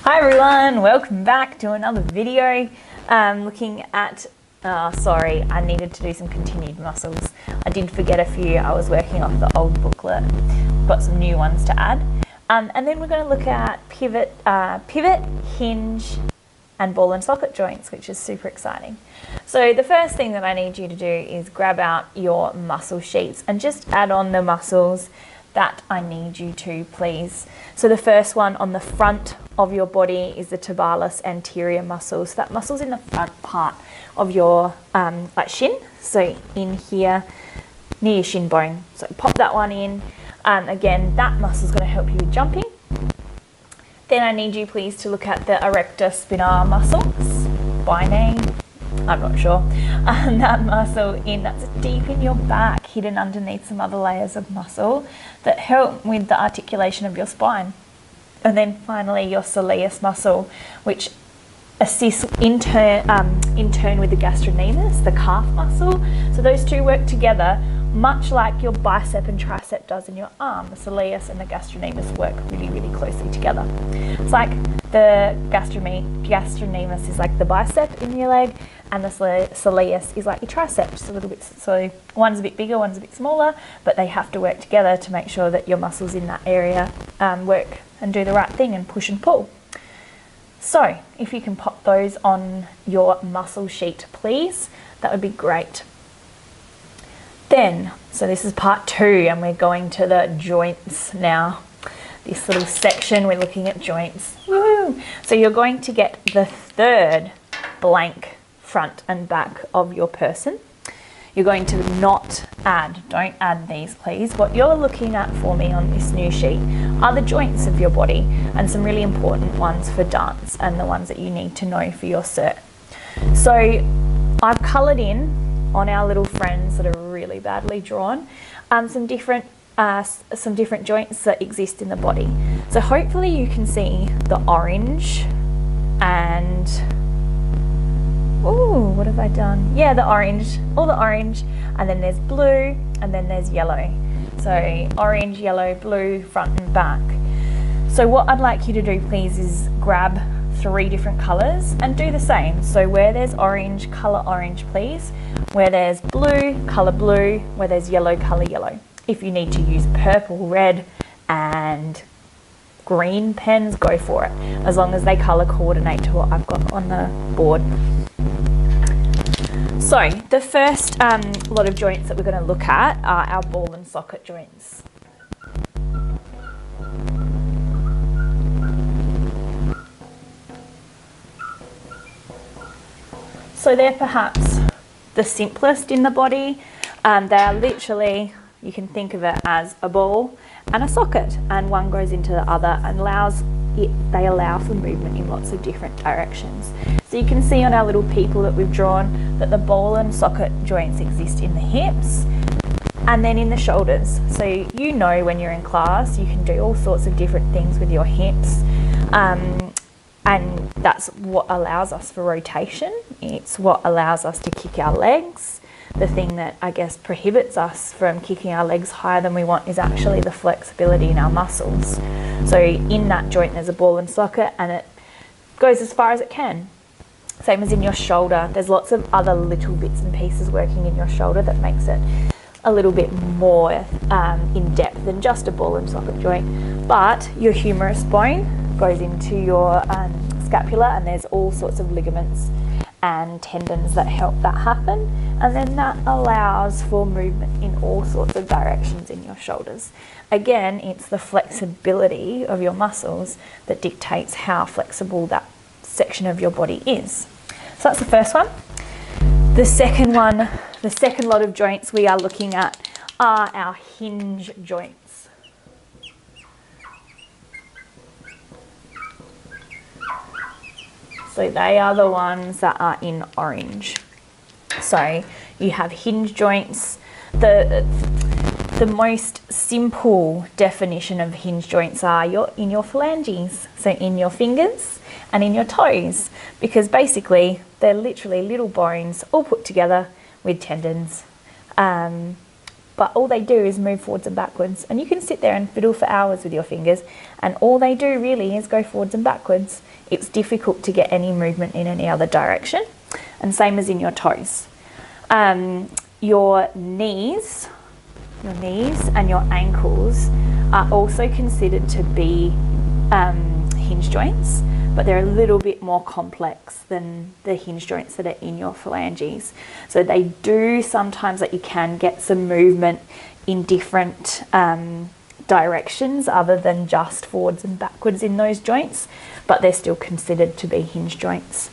Hi everyone, welcome back to another video looking at, sorry, I needed to do some continued muscles. I did forget a few. I was working off the old booklet, got some new ones to add. And then we're going to look at pivot, hinge and ball and socket joints, which is super exciting. So the first thing that I need you to do is grab out your muscle sheets and just add on the muscles that I need you to, please. So the first one on the front of your body is the tibialis anterior muscle. So that muscle's in the front part of your like shin. So in here near your shin bone. So pop that one in. Again, that muscle's going to help you with jumping. Then I need you please to look at the erector spinae muscles by name. I'm not sure. And that muscle that's deep in your back, hidden underneath some other layers of muscle that help with the articulation of your spine. And then finally your soleus muscle, which assists in turn with the gastrocnemius, the calf muscle. So those two work together, much like your bicep and tricep does in your arm. The soleus and the gastrocnemius work really, really closely together. It's like the gastrocnemius is like the bicep in your leg, and the soleus is like your tricep, just a little bit. So one's a bit bigger, one's a bit smaller, but they have to work together to make sure that your muscles in that area work and do the right thing and push and pull. So if you can pop those on your muscle sheet, please, that would be great. Then, so this is part 2 and we're going to the joints now. This little section, we're looking at joints. Woo! So you're going to get the third blank front and back of your person. You're going to don't add these please. What you're looking at for me on this new sheet are the joints of your body and some really important ones for dance and the ones that you need to know for your cert. So I've coloured in on our little friends that are really badly drawn some different joints that exist in the body. So hopefully you can see the orange and ooh, what have I done? Yeah, the orange, all the orange, and then there's blue, and then there's yellow. So orange, yellow, blue, front and back. So what I'd like you to do, please, is grab 3 different colours and do the same. So where there's orange, colour orange, please. Where there's blue, colour blue. Where there's yellow, colour yellow. If you need to use purple, red, and green pens, go for it, as long as they colour coordinate to what I've got on the board. So the first lot of joints that we're going to look at are our ball and socket joints. So they're perhaps the simplest in the body. They are literally, you can think of it as a ball and a socket, and one goes into the other and they allow for movement in lots of different directions. So you can see on our little people that we've drawn that the ball and socket joints exist in the hips and then in the shoulders. So you know when you're in class you can do all sorts of different things with your hips, and that's what allows us for rotation. It's what allows us to kick our legs. The thing that I guess prohibits us from kicking our legs higher than we want is actually the flexibility in our muscles. So in that joint there's a ball and socket, and it goes as far as it can. Same as in your shoulder. There's lots of other little bits and pieces working in your shoulder that makes it a little bit more in depth than just a ball and socket joint. But your humerus bone goes into your scapula, and there's all sorts of ligaments and tendons that help that happen, and then that allows for movement in all sorts of directions in your shoulders. Again, it's the flexibility of your muscles that dictates how flexible that section of your body is. So that's the first one. The second lot of joints we are looking at are our hinge joints. So they are the ones that are in orange. So you have hinge joints. The most simple definition of hinge joints are in your phalanges, so in your fingers and in your toes, because basically they're literally little bones all put together with tendons but all they do is move forwards and backwards. And you can sit there and fiddle for hours with your fingers, and all they do really is go forwards and backwards. It's difficult to get any movement in any other direction. And same as in your toes. Your knees and your ankles are also considered to be hinge joints, but they're a little bit more complex than the hinge joints that are in your phalanges. So they do sometimes that you can get some movement in different directions other than just forwards and backwards in those joints, but they're still considered to be hinge joints.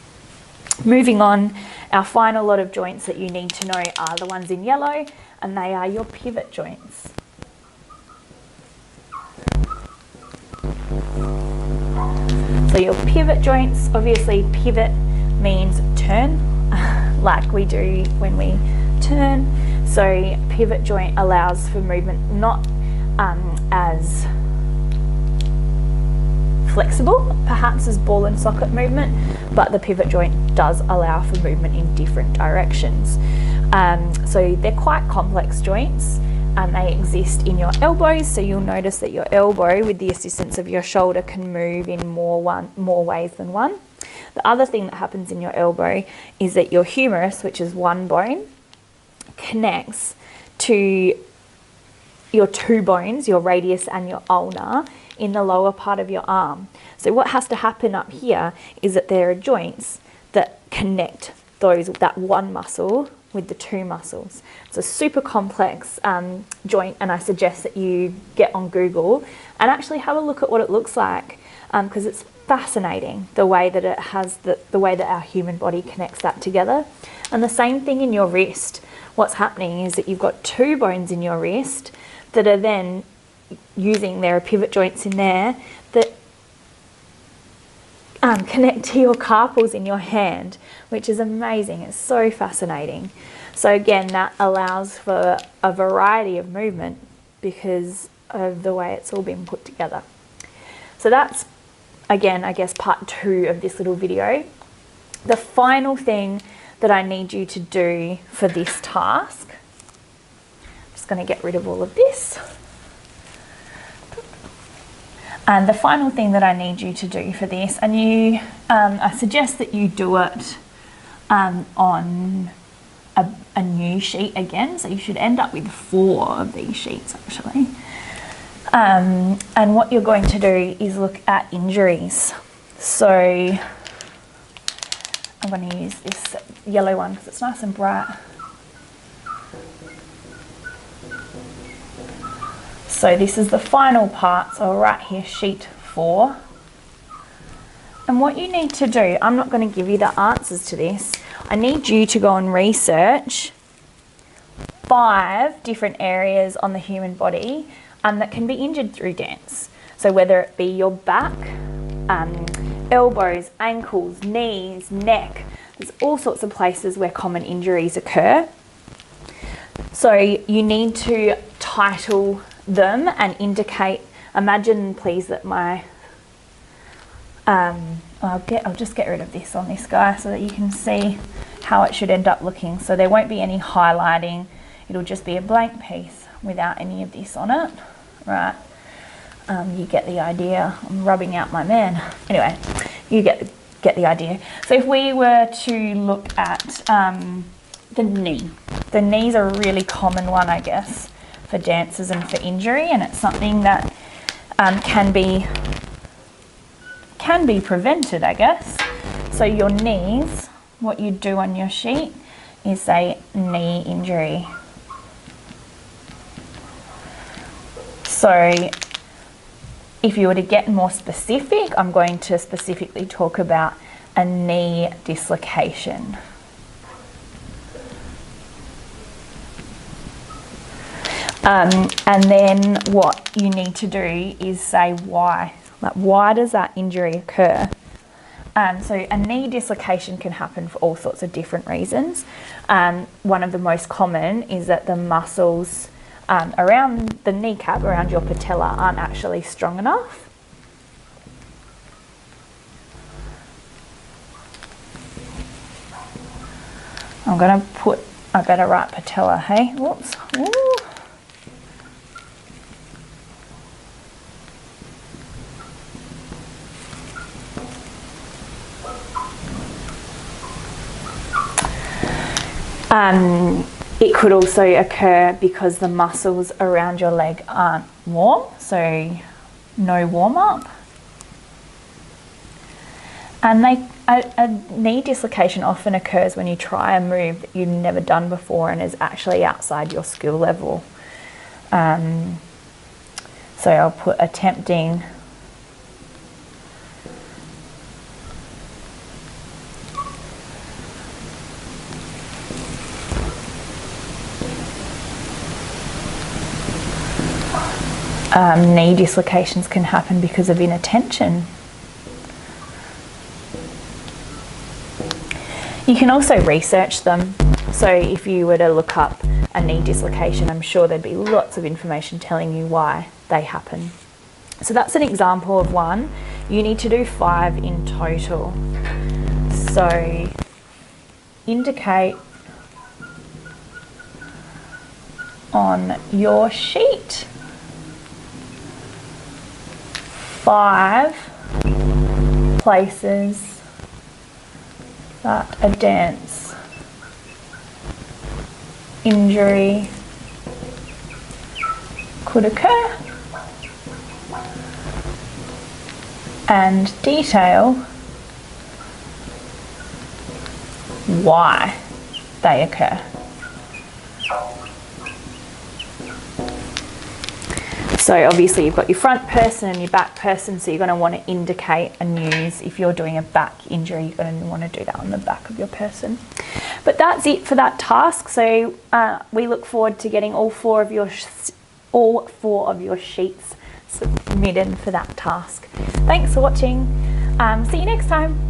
Moving on, our final lot of joints that you need to know are the ones in yellow, and they are your pivot joints. So your pivot joints, obviously pivot means turn, like we do when we turn. So pivot joint allows for movement not as flexible perhaps as ball and socket movement, but the pivot joint does allow for movement in different directions. So they're quite complex joints. They exist in your elbows, so you'll notice that your elbow, with the assistance of your shoulder, can move in more ways than one. The other thing that happens in your elbow is that your humerus, which is one bone, connects to your two bones, your radius and your ulnar, in the lower part of your arm. So what has to happen up here is that there are joints that connect that one muscle with the two muscles. It's a super complex joint, and I suggest that you get on Google and actually have a look at what it looks like, because it's fascinating the way that it has the way that our human body connects that together. And the same thing in your wrist. What's happening is that you've got two bones in your wrist that are then there are pivot joints in there that connect to your carpals in your hand, which is amazing. It's so fascinating. So again, that allows for a variety of movement because of the way it's all been put together. So that's, again, I guess part 2 of this little video. The final thing that I need you to do for this task, I'm just going to get rid of all of this. And the final thing that I need you to do for this, and I suggest that you do it on a new sheet again, so you should end up with 4 of these sheets actually. And what you're going to do is look at injuries. So I'm going to use this yellow one because it's nice and bright. So this is the final part, so right here, sheet 4. And what you need to do, I'm not going to give you the answers to this. I need you to go and research 5 different areas on the human body that can be injured through dance. So whether it be your back, elbows, ankles, knees, neck, there's all sorts of places where common injuries occur. So you need to title them and indicate. Imagine please that my I'll just get rid of this on this guy so that you can see how it should end up looking. So there won't be any highlighting, it'll just be a blank piece without any of this on it, right? You get the idea. I'm rubbing out my man. Anyway, you get the idea. So if we were to look at the knee, the knee's a really common one, I guess, for dancers and for injury, and it's something that can be prevented, I guess. So your knees, what you do on your sheet is say knee injury. So if you were to get more specific, I'm going to specifically talk about a knee dislocation. And then what you need to do is say why. Like, why does that injury occur? So a knee dislocation can happen for all sorts of different reasons. One of the most common is that the muscles around the kneecap, around your patella, aren't actually strong enough. I'm going to write patella, hey? Whoops. Ooh. It could also occur because the muscles around your leg aren't warm, so no warm up. And a knee dislocation often occurs when you try a move that you've never done before and is actually outside your skill level. So I'll put attempting knee dislocations can happen because of inattention. You can also research them. So if you were to look up a knee dislocation, I'm sure there'd be lots of information telling you why they happen. So that's an example of one. You need to do 5 in total. So indicate on your sheet 5 places that a dance injury could occur, and detail why they occur. So obviously you've got your front person and your back person, so you're going to want to indicate and use, if you're doing a back injury, you're going to want to do that on the back of your person. But that's it for that task. So we look forward to getting all four of your sheets submitted for that task. Thanks for watching. See you next time.